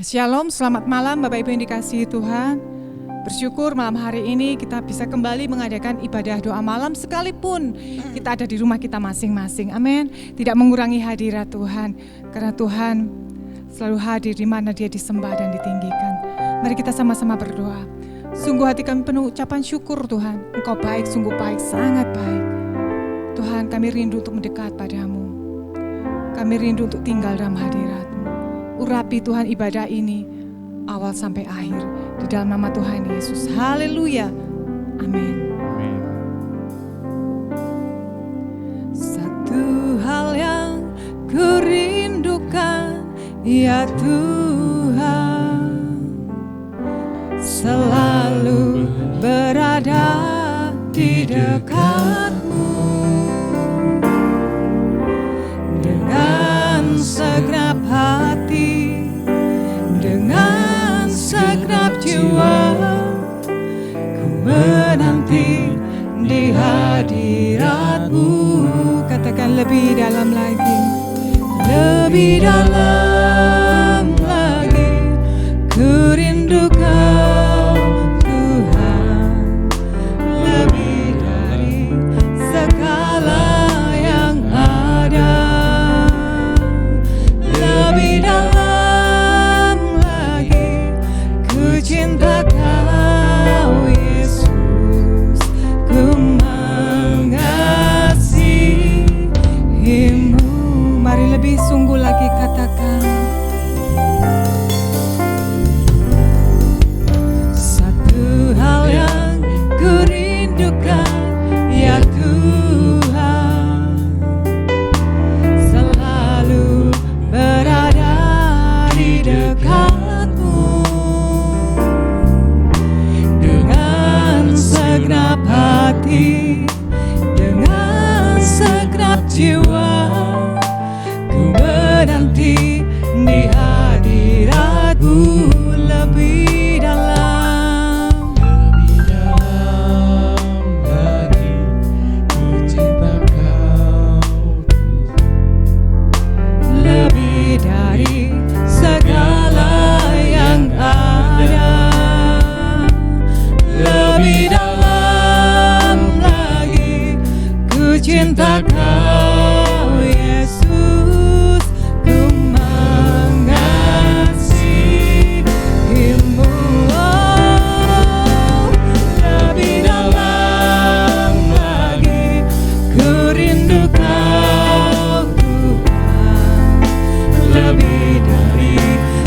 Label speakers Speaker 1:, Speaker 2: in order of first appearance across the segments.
Speaker 1: Shalom, selamat malam Bapak Ibu yang dikasihi Tuhan. Bersyukur malam hari ini kita bisa kembali mengadakan ibadah doa malam sekalipun kita ada di rumah kita masing-masing. Amin. Tidak mengurangi hadirat Tuhan, karena Tuhan selalu hadir di mana Dia disembah dan ditinggikan. Mari kita sama-sama berdoa. Sungguh hati kami penuh ucapan syukur Tuhan. Engkau baik, sungguh baik, sangat baik. Tuhan, kami rindu untuk mendekat padamu. Kami rindu untuk tinggal dalam hadirat-Mu. Urapi Tuhan ibadah ini awal sampai akhir di dalam nama Tuhan Yesus. Haleluya. Amin. Satu hal yang kurindukan, ya Tuhan, selalu berada di dekat-Mu dengan segenap hati, dengan segenap jiwa, ku menanti di hadirat-Mu. Katakan lebih dalam lagi, lebih dalam lagi, ku rindu Kau Tuhan, lebih dari segala yang ada, lebih dalam lagi, ku cinta Kau Yesus, ku mengasihi-Mu. Mari lebih sungguh lagi katakan, satu hal yang ku rindukan, ya Tuhan, selalu berada di dekat-Mu dengan segenap hati, dengan segenap jiwa, ku menanti di hadirat-Mu. Lebih dalam
Speaker 2: lagi, ku cinta Kau Tuhan,
Speaker 1: lebih dari segala yang ada, lebih dalam lagi, ku cinta Kau Yesus, ku mengasihi-Mu. Oh, lebih dalam lagi, ku rindu Kau Tuhan, lebih dari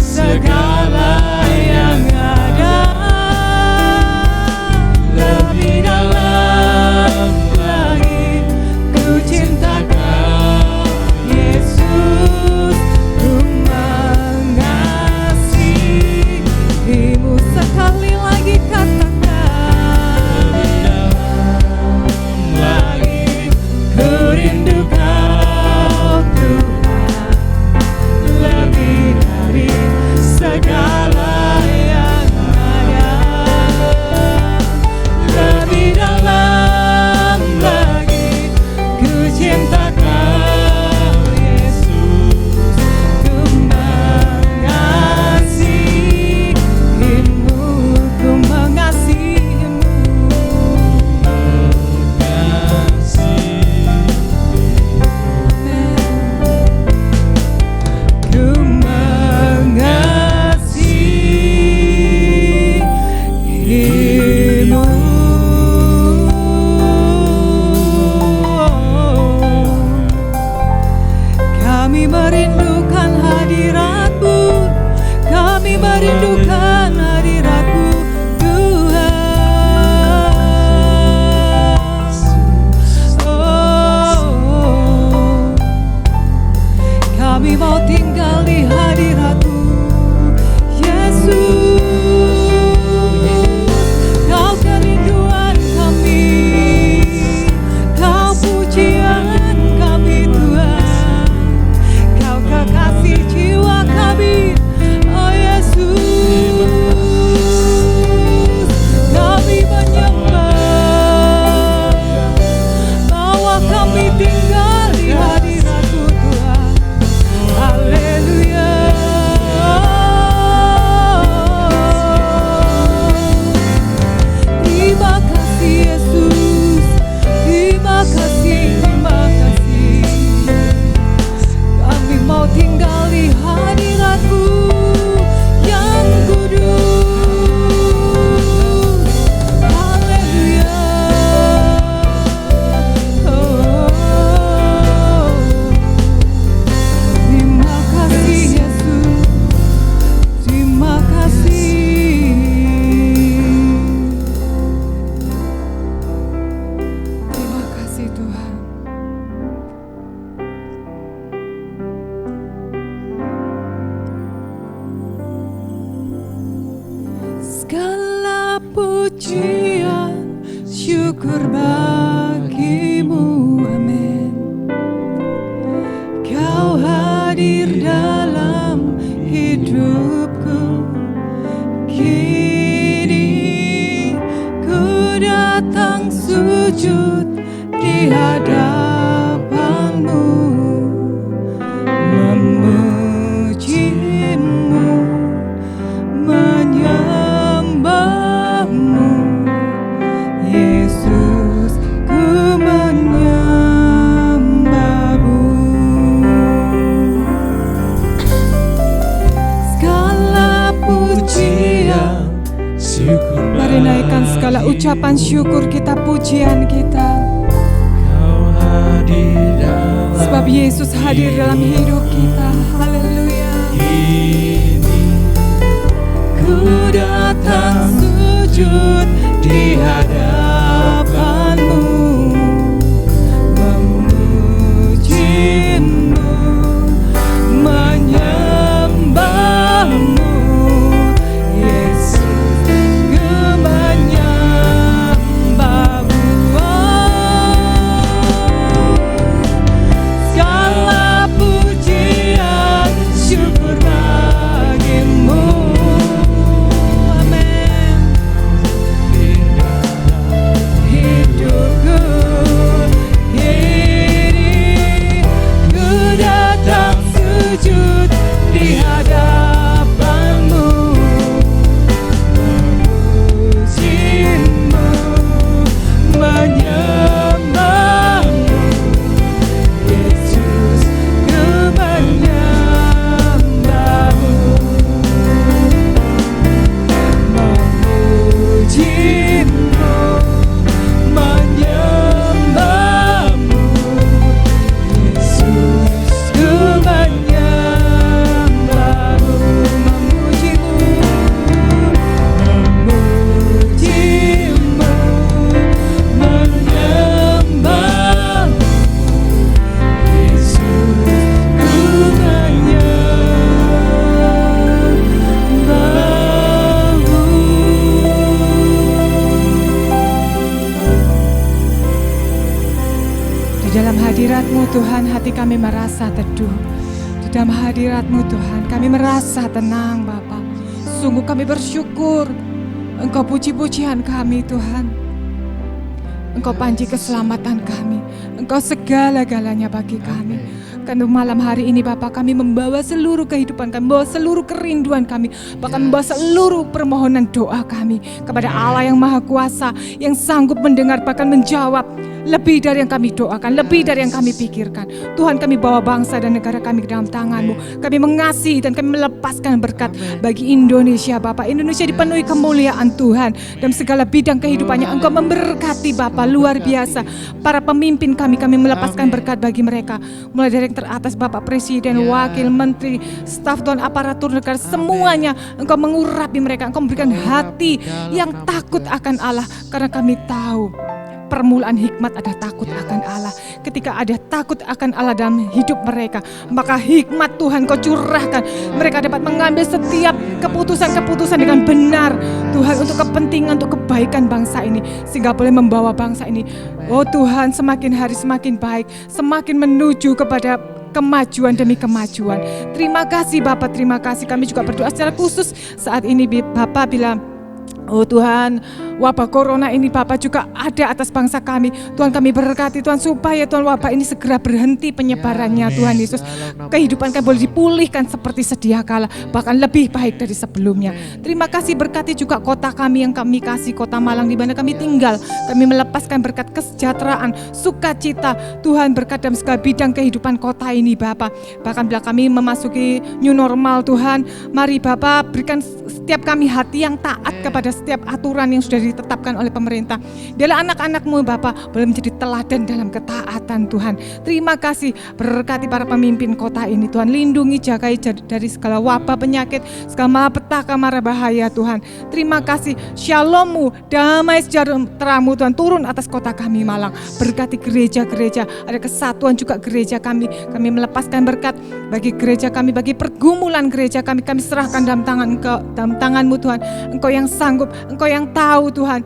Speaker 1: segala yang ada, lebih dalam lagi, ku cinta pujian, syukur bagimu, amin. Kau hadir dalam hidupku, kini ku datang sujud di hadapanmu, memujimu, menyembahmu, Yesus, ku menyembahmu. Segala pujian,
Speaker 2: syukur
Speaker 1: mari naikkan segala ucapan syukur kita, pujian kita.
Speaker 2: Kau hadir dalam
Speaker 1: Sebab Yesus hadir dalam hidup kita. Haleluya.
Speaker 2: ini,
Speaker 1: Ku datang sujud di hadapanmu, memujimu, menyembahmu, Yesus, ku menyembahmu. Segala pujian, syukur bagimu, amin. Hidupku ini, ku datang sujud di hadapanmu, memujimu, menyembahmu, Yesus, ku menyembahmu, memujimu, menyembahmu, Yesus, ku menyembahmu, memujimu, memujimu, menyembahmu, Yesus, ku menyembahmu. Di dalam hadirat-Mu Tuhan, hati kami merasa teduh. Di dalam hadirat-Mu Tuhan, kami merasa tenang Bapa. Sungguh kami bersyukur Engkau puji-pujian kami Tuhan. Engkau panji keselamatan kami. Engkau segala-galanya bagi kami. Karena malam hari ini Bapa, kami membawa seluruh kehidupan kami, membawa seluruh kerinduan kami, bahkan membawa seluruh permohonan doa kami kepada Allah yang Maha Kuasa, yang sanggup mendengar bahkan menjawab lebih dari yang kami doakan, lebih dari yang kami pikirkan. Tuhan, kami bawa bangsa dan negara kami ke dalam tangan-Mu. Kami mengasihi dan kami melepaskan berkat bagi Indonesia Bapa. Indonesia dipenuhi kemuliaan Tuhan dalam segala bidang kehidupannya. Engkau memberkati Bapa luar biasa. Para pemimpin kami melepaskan berkat bagi mereka. Mulai dari yang teratas Bapak Presiden, Wakil Menteri, staf dan aparatur negara, semuanya Engkau mengurapi mereka. Engkau memberikan hati yang takut akan Allah. Karena kami tahu permulaan hikmat ada takut akan Allah. Ketika ada takut akan Allah dalam hidup mereka, maka hikmat Tuhan Kau curahkan. Mereka dapat mengambil setiap keputusan-keputusan dengan benar Tuhan, untuk kepentingan, untuk kebaikan bangsa ini, sehingga boleh membawa bangsa ini, oh Tuhan, semakin hari semakin baik, semakin menuju kepada kemajuan demi kemajuan. Terima kasih Bapak, terima kasih. Kami juga berdoa secara khusus saat ini Bapak, bila oh Tuhan, wabah corona ini Bapak juga ada atas bangsa kami. Tuhan, kami berkati Tuhan, supaya Tuhan wabah ini segera berhenti penyebarannya Tuhan Yesus. Kehidupan kami boleh dipulihkan seperti sedia kala, bahkan lebih baik dari sebelumnya. Terima kasih, berkati juga kota kami yang kami kasih, kota Malang di mana kami tinggal. Kami melepaskan berkat kesejahteraan, sukacita Tuhan, berkat dalam segala bidang kehidupan kota ini Bapak. Bahkan bila kami memasuki new normal Tuhan, mari Bapak berikan setiap kami hati yang taat kepada setiap aturan yang sudah ditetapkan oleh pemerintah. Biarlah anak-anak-Mu Bapak boleh menjadi teladan dalam ketaatan Tuhan. Terima kasih, berkati para pemimpin kota ini Tuhan. Lindungi, jagai dari segala wabah penyakit, segala malapetaka, mara bahaya Tuhan. Terima kasih, Shalom-Mu, damai sejahtera-Mu Tuhan turun atas kota kami Malang. Berkati gereja-gereja, ada kesatuan juga gereja kami. Kami melepaskan berkat bagi gereja kami, bagi pergumulan gereja kami. Kami serahkan dalam tangan-Mu Tuhan. Engkau yang sanggup, Engkau yang tahu Tuhan.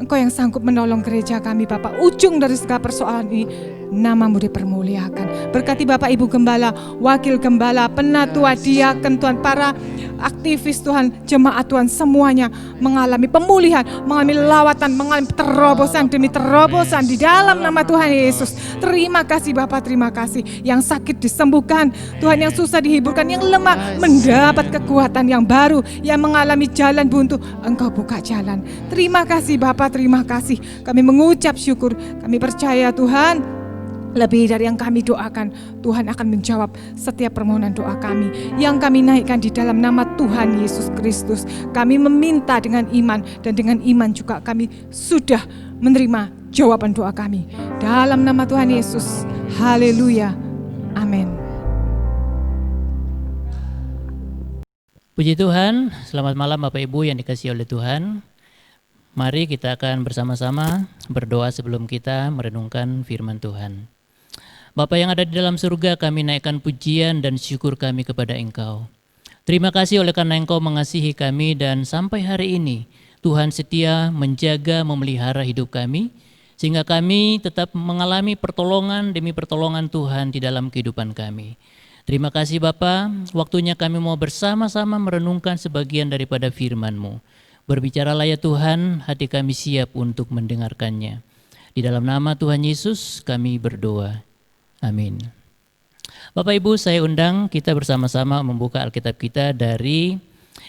Speaker 1: Engkau yang sanggup menolong gereja kami Bapak. Ujung dari segala persoalan ini, nama-Mu dipermuliakan. Berkati Bapak Ibu Gembala, Wakil Gembala, Penatua, Diaken Tuhan, para aktivis Tuhan, jemaat Tuhan, semuanya mengalami pemulihan, mengalami lawatan, mengalami terobosan demi terobosan di dalam nama Tuhan Yesus. Terima kasih Bapak, terima kasih. Yang sakit disembuhkan Tuhan, yang susah dihiburkan, yang lemah mendapat kekuatan yang baru, yang mengalami jalan buntu, Engkau buka jalan. Terima kasih Bapak, terima kasih. Kami mengucap syukur, kami percaya Tuhan, lebih dari yang kami doakan, Tuhan akan menjawab setiap permohonan doa kami yang kami naikkan di dalam nama Tuhan Yesus Kristus. Kami meminta dengan iman, dan dengan iman juga kami sudah menerima jawaban doa kami. Dalam nama Tuhan Yesus, haleluya, amin.
Speaker 3: Puji Tuhan, selamat malam Bapak Ibu yang dikasihi oleh Tuhan. Mari kita akan bersama-sama berdoa sebelum kita merenungkan firman Tuhan. Bapa yang ada di dalam surga, kami naikkan pujian dan syukur kami kepada Engkau. Terima kasih oleh karena Engkau mengasihi kami dan sampai hari ini Tuhan setia menjaga, memelihara hidup kami, sehingga kami tetap mengalami pertolongan demi pertolongan Tuhan di dalam kehidupan kami. Terima kasih Bapa, waktunya kami mau bersama-sama merenungkan sebagian daripada firman-Mu. Berbicaralah ya Tuhan, hati kami siap untuk mendengarkannya. Di dalam nama Tuhan Yesus kami berdoa. Amin. Bapak Ibu, saya undang kita bersama-sama membuka Alkitab kita dari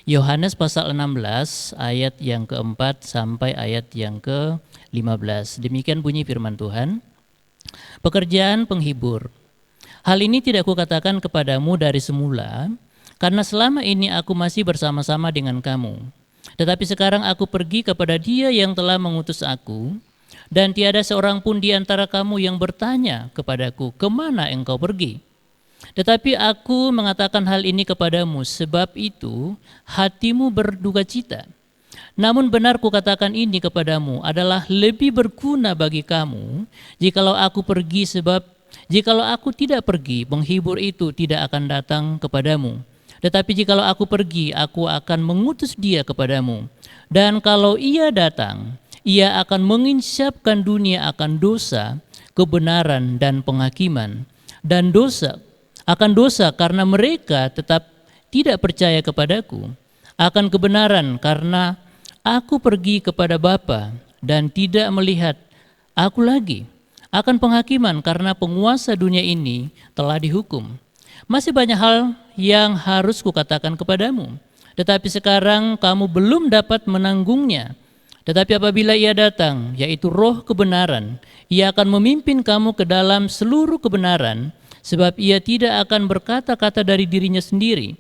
Speaker 3: Yohanes pasal 16 ayat yang keempat sampai ayat yang ke-15. Demikian bunyi firman Tuhan. Pekerjaan penghibur. Hal ini tidak kukatakan kepadamu dari semula, karena selama ini aku masih bersama-sama dengan kamu. Tetapi sekarang aku pergi kepada Dia yang telah mengutus aku, dan tiada seorang pun di antara kamu yang bertanya kepadaku, kemana engkau pergi? Tetapi aku mengatakan hal ini kepadamu, sebab itu hatimu berduka cita. Namun benar kukatakan ini kepadamu, adalah lebih berguna bagi kamu jikalau aku pergi, sebab jikalau aku tidak pergi, penghibur itu tidak akan datang kepadamu. Tetapi jikalau aku pergi, aku akan mengutus Dia kepadamu. Dan kalau Ia datang, Ia akan menginsapkan dunia akan dosa, kebenaran dan penghakiman. Dan akan dosa karena mereka tetap tidak percaya kepadaku. Akan kebenaran karena aku pergi kepada Bapa dan tidak melihat aku lagi. Akan penghakiman karena penguasa dunia ini telah dihukum. Masih banyak hal yang harus kukatakan kepadamu, tetapi sekarang kamu belum dapat menanggungnya. Tetapi apabila Ia datang, yaitu Roh kebenaran, Ia akan memimpin kamu ke dalam seluruh kebenaran, sebab Ia tidak akan berkata-kata dari dirinya sendiri.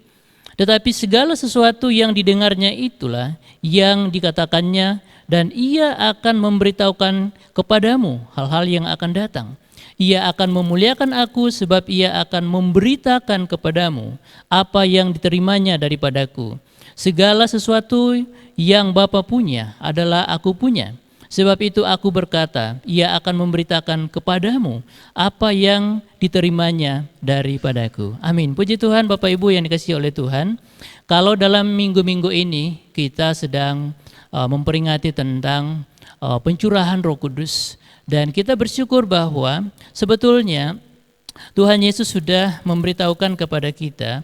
Speaker 3: Tetapi segala sesuatu yang didengarnya itulah yang dikatakannya, dan Ia akan memberitahukan kepadamu hal-hal yang akan datang. Ia akan memuliakan aku, sebab Ia akan memberitakan kepadamu apa yang diterimanya daripadaku. Segala sesuatu yang Bapa punya adalah aku punya. Sebab itu aku berkata, Ia akan memberitakan kepadamu apa yang diterimanya daripadaku. Amin. Puji Tuhan Bapak Ibu yang dikasihi oleh Tuhan. Kalau dalam minggu-minggu ini kita sedang memperingati tentang pencurahan Roh Kudus. Dan kita bersyukur bahwa sebetulnya Tuhan Yesus sudah memberitahukan kepada kita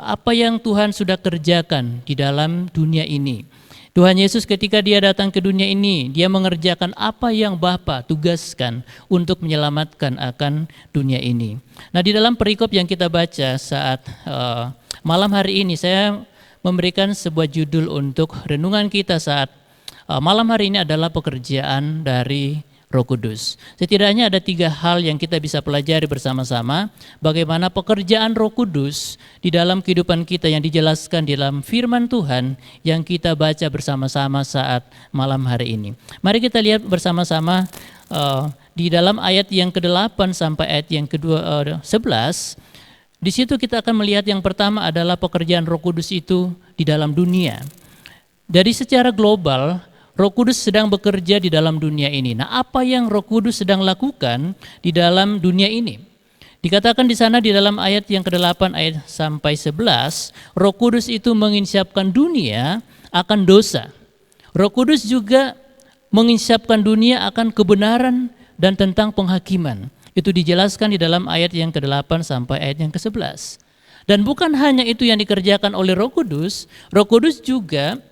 Speaker 3: apa yang Tuhan sudah kerjakan di dalam dunia ini. Tuhan Yesus ketika Dia datang ke dunia ini, Dia mengerjakan apa yang Bapa tugaskan untuk menyelamatkan akan dunia ini. Nah, di dalam perikop yang kita baca saat malam hari ini, saya memberikan sebuah judul untuk renungan kita saat malam hari ini adalah pekerjaan dari Roh Kudus. Setidaknya ada 3 hal yang kita bisa pelajari bersama-sama, bagaimana pekerjaan Roh Kudus di dalam kehidupan kita yang dijelaskan di dalam firman Tuhan yang kita baca bersama-sama saat malam hari ini. Mari kita lihat bersama-sama di dalam ayat yang ke-8 sampai ayat yang ke-11. Di situ kita akan melihat yang pertama adalah pekerjaan Roh Kudus itu di dalam dunia. Dari secara global, Roh Kudus sedang bekerja di dalam dunia ini. Nah, apa yang Roh Kudus sedang lakukan di dalam dunia ini? Dikatakan di sana di dalam ayat yang ke-8 ayat sampai 11, Roh Kudus itu menginsyapkan dunia akan dosa. Roh Kudus juga menginsyapkan dunia akan kebenaran dan tentang penghakiman. Itu dijelaskan di dalam ayat yang ke-8 sampai ayat yang ke-11. Dan bukan hanya itu yang dikerjakan oleh Roh Kudus juga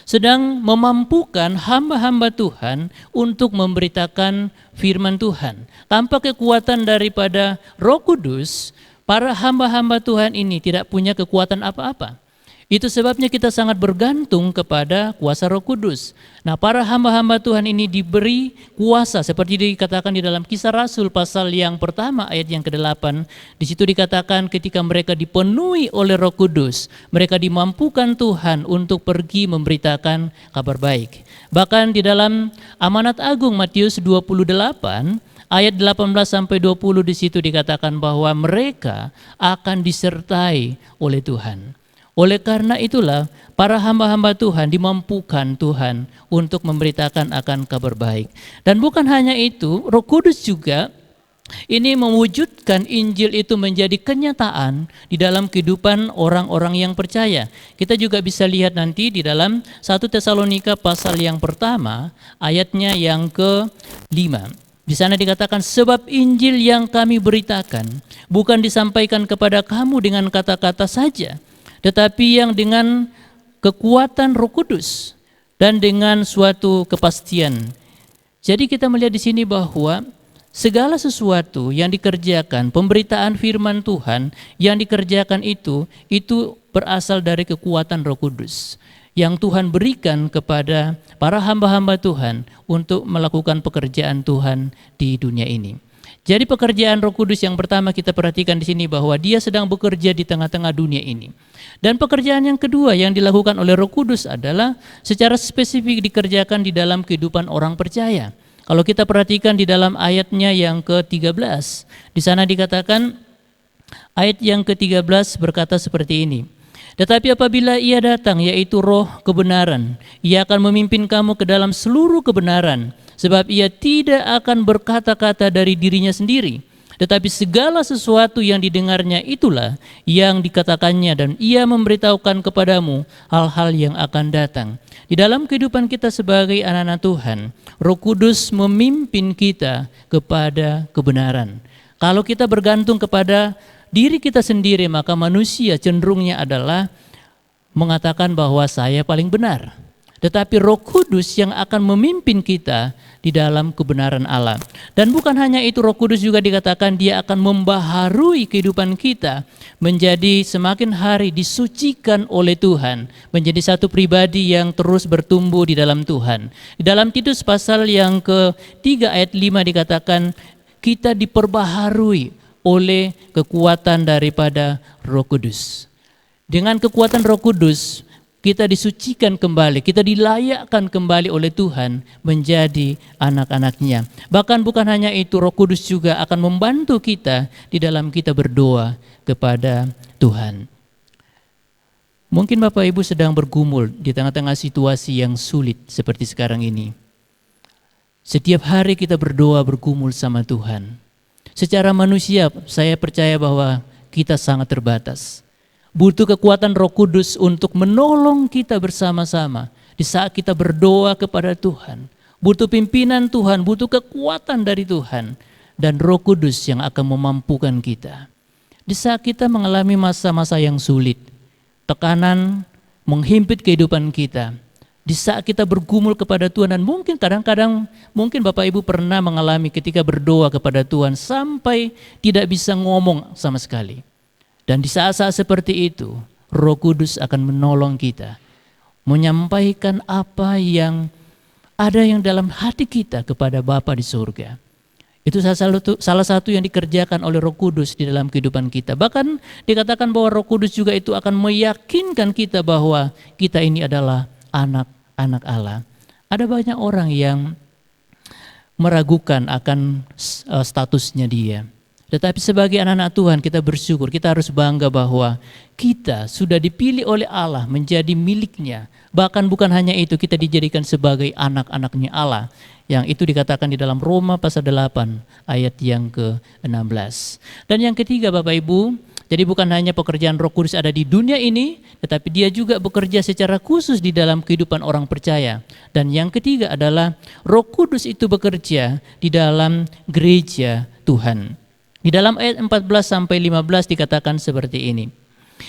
Speaker 3: sedang memampukan hamba-hamba Tuhan untuk memberitakan firman Tuhan. Tanpa kekuatan daripada Roh Kudus, para hamba-hamba Tuhan ini tidak punya kekuatan apa-apa. Itu sebabnya kita sangat bergantung kepada kuasa Roh Kudus. Nah, para hamba-hamba Tuhan ini diberi kuasa seperti dikatakan di dalam Kisah Rasul pasal yang pertama ayat yang ke-8. Di situ dikatakan ketika mereka dipenuhi oleh Roh Kudus, mereka dimampukan Tuhan untuk pergi memberitakan kabar baik. Bahkan di dalam Amanat Agung Matius 28 ayat 18 sampai 20 di situ dikatakan bahwa mereka akan disertai oleh Tuhan. Oleh karena itulah para hamba-hamba Tuhan dimampukan Tuhan untuk memberitakan akan kabar baik. Dan bukan hanya itu, Roh Kudus juga ini mewujudkan Injil itu menjadi kenyataan di dalam kehidupan orang-orang yang percaya. Kita juga bisa lihat nanti di dalam 1 Tesalonika pasal yang pertama ayatnya yang ke-5. Di sana dikatakan, sebab Injil yang kami beritakan bukan disampaikan kepada kamu dengan kata-kata saja, tetapi yang dengan kekuatan Roh Kudus dan dengan suatu kepastian. Jadi kita melihat di sini bahwa segala sesuatu yang dikerjakan, pemberitaan firman Tuhan yang dikerjakan itu berasal dari kekuatan Roh Kudus yang Tuhan berikan kepada para hamba-hamba Tuhan untuk melakukan pekerjaan Tuhan di dunia ini. Jadi pekerjaan Roh Kudus yang pertama kita perhatikan di sini bahwa Dia sedang bekerja di tengah-tengah dunia ini. Dan pekerjaan yang kedua yang dilakukan oleh Roh Kudus adalah secara spesifik dikerjakan di dalam kehidupan orang percaya. Kalau kita perhatikan di dalam ayatnya yang ke-13, di sana dikatakan ayat yang ke-13 berkata seperti ini. Tetapi apabila Ia datang, yaitu Roh kebenaran, Ia akan memimpin kamu ke dalam seluruh kebenaran, sebab Ia tidak akan berkata-kata dari dirinya sendiri, tetapi segala sesuatu yang didengarnya itulah yang dikatakannya, dan Ia memberitahukan kepadamu hal-hal yang akan datang. Di dalam kehidupan kita sebagai anak-anak Tuhan, Roh Kudus memimpin kita kepada kebenaran. Kalau kita bergantung kepada diri kita sendiri, maka manusia cenderungnya adalah mengatakan bahwa saya paling benar. Tetapi Roh Kudus yang akan memimpin kita di dalam kebenaran Allah. Dan bukan hanya itu, Roh Kudus juga dikatakan Dia akan membaharui kehidupan kita menjadi semakin hari disucikan oleh Tuhan, menjadi satu pribadi yang terus bertumbuh di dalam Tuhan. Di dalam Titus pasal yang ke-3 ayat 5 dikatakan kita diperbaharui oleh kekuatan daripada Roh Kudus. Dengan kekuatan Roh Kudus, kita disucikan kembali, kita dilayakkan kembali oleh Tuhan menjadi anak-anak-Nya. Bahkan bukan hanya itu, Roh Kudus juga akan membantu kita di dalam kita berdoa kepada Tuhan. Mungkin Bapak Ibu sedang bergumul di tengah-tengah situasi yang sulit seperti sekarang ini. Setiap hari kita berdoa bergumul sama Tuhan. Secara manusia saya percaya bahwa kita sangat terbatas. Butuh kekuatan Roh Kudus untuk menolong kita bersama-sama di saat kita berdoa kepada Tuhan. Butuh pimpinan Tuhan, butuh kekuatan dari Tuhan, dan Roh Kudus yang akan memampukan kita. Di saat kita mengalami masa-masa yang sulit, tekanan menghimpit kehidupan kita, di saat kita bergumul kepada Tuhan, dan mungkin kadang-kadang mungkin Bapak Ibu pernah mengalami ketika berdoa kepada Tuhan sampai tidak bisa ngomong sama sekali. Dan di saat-saat seperti itu, Roh Kudus akan menolong kita menyampaikan apa yang ada yang dalam hati kita kepada Bapa di surga. Itu salah satu yang dikerjakan oleh Roh Kudus di dalam kehidupan kita. Bahkan dikatakan bahwa Roh Kudus juga itu akan meyakinkan kita bahwa kita ini adalah anak-anak Allah. Ada banyak orang yang meragukan akan statusnya dia. Tetapi sebagai anak-anak Tuhan kita bersyukur, kita harus bangga bahwa kita sudah dipilih oleh Allah menjadi miliknya. Bahkan bukan hanya itu, kita dijadikan sebagai anak-anaknya Allah. Yang itu dikatakan di dalam Roma pasal 8 ayat yang ke-16. Dan yang ketiga Bapak Ibu, jadi bukan hanya pekerjaan Roh Kudus ada di dunia ini, tetapi dia juga bekerja secara khusus di dalam kehidupan orang percaya. Dan yang ketiga adalah Roh Kudus itu bekerja di dalam gereja Tuhan. Di dalam ayat 14-15 dikatakan seperti ini.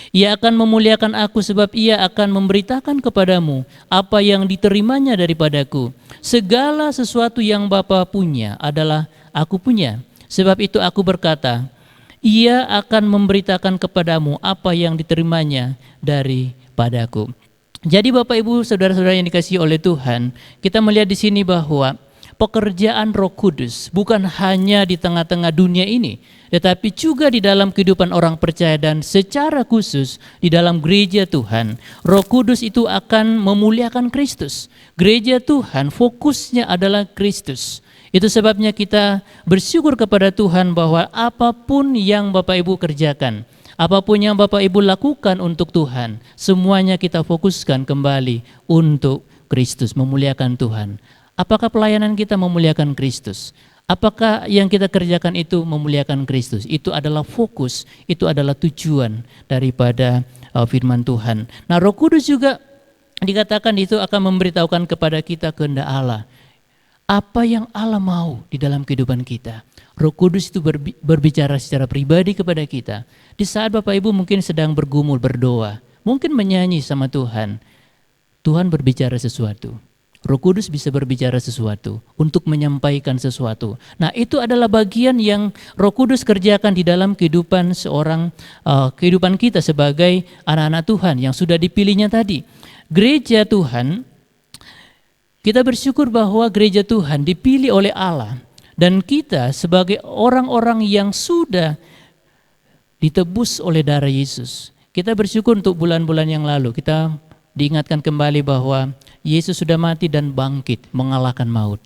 Speaker 3: Ia akan memuliakan aku sebab ia akan memberitakan kepadamu apa yang diterimanya daripadaku. Segala sesuatu yang Bapa punya adalah aku punya. Sebab itu aku berkata, ia akan memberitakan kepadamu apa yang diterimanya daripadaku. Jadi Bapak Ibu, saudara-saudara yang dikasihi oleh Tuhan, kita melihat di sini bahwa pekerjaan Roh Kudus bukan hanya di tengah-tengah dunia ini, tetapi juga di dalam kehidupan orang percaya dan secara khusus di dalam gereja Tuhan. Roh Kudus itu akan memuliakan Kristus. Gereja Tuhan fokusnya adalah Kristus. Itu sebabnya kita bersyukur kepada Tuhan bahwa apapun yang Bapak Ibu kerjakan, apapun yang Bapak Ibu lakukan untuk Tuhan, semuanya kita fokuskan kembali untuk Kristus, memuliakan Tuhan. Apakah pelayanan kita memuliakan Kristus? Apakah yang kita kerjakan itu memuliakan Kristus? Itu adalah fokus, itu adalah tujuan daripada firman Tuhan. Nah, Roh Kudus juga dikatakan itu akan memberitahukan kepada kita kehendak Allah. Apa yang Allah mau di dalam kehidupan kita. Roh Kudus itu berbicara secara pribadi kepada kita. Di saat Bapak Ibu mungkin sedang bergumul, berdoa, mungkin menyanyi sama Tuhan, Tuhan berbicara sesuatu. Roh Kudus bisa berbicara sesuatu, untuk menyampaikan sesuatu. Nah, itu adalah bagian yang Roh Kudus kerjakan di dalam kehidupan kehidupan kita sebagai anak-anak Tuhan yang sudah dipilihnya tadi. Gereja Tuhan, kita bersyukur bahwa gereja Tuhan dipilih oleh Allah. Dan kita sebagai orang-orang yang sudah ditebus oleh darah Yesus. Kita bersyukur untuk bulan-bulan yang lalu, kita diingatkan kembali bahwa Yesus sudah mati dan bangkit mengalahkan maut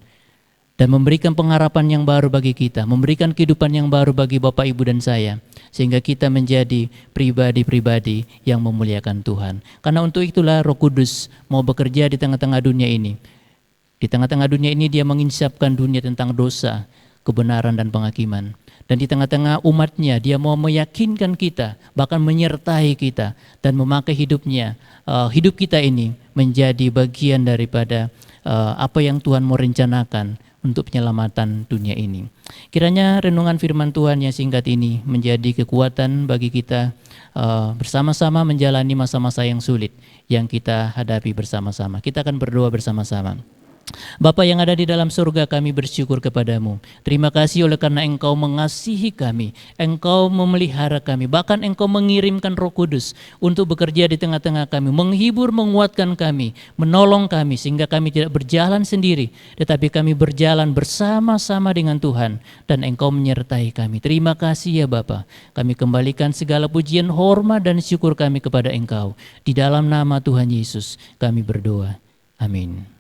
Speaker 3: dan memberikan pengharapan yang baru bagi kita, memberikan kehidupan yang baru bagi Bapak, Ibu dan saya, sehingga kita menjadi pribadi-pribadi yang memuliakan Tuhan. Karena untuk itulah Roh Kudus mau bekerja di tengah-tengah dunia ini. Di tengah-tengah dunia ini dia menginsapkan dunia tentang dosa, kebenaran dan penghakiman. Dan di tengah-tengah umatnya dia mau meyakinkan kita, bahkan menyertai kita dan memakai hidupnya, hidup kita ini menjadi bagian daripada apa yang Tuhan mau rencanakan untuk penyelamatan dunia ini. Kiranya renungan firman Tuhan yang singkat ini menjadi kekuatan bagi kita bersama-sama menjalani masa-masa yang sulit yang kita hadapi bersama-sama. Kita akan berdoa bersama-sama. Bapa yang ada di dalam surga, kami bersyukur kepadamu. Terima kasih oleh karena Engkau mengasihi kami, Engkau memelihara kami, bahkan Engkau mengirimkan Roh Kudus untuk bekerja di tengah-tengah kami, menghibur, menguatkan kami, menolong kami sehingga kami tidak berjalan sendiri, tetapi kami berjalan bersama-sama dengan Tuhan dan Engkau menyertai kami. Terima kasih ya Bapa. Kami kembalikan segala pujian, hormat dan syukur kami kepada Engkau. Di dalam nama Tuhan Yesus kami berdoa. Amin.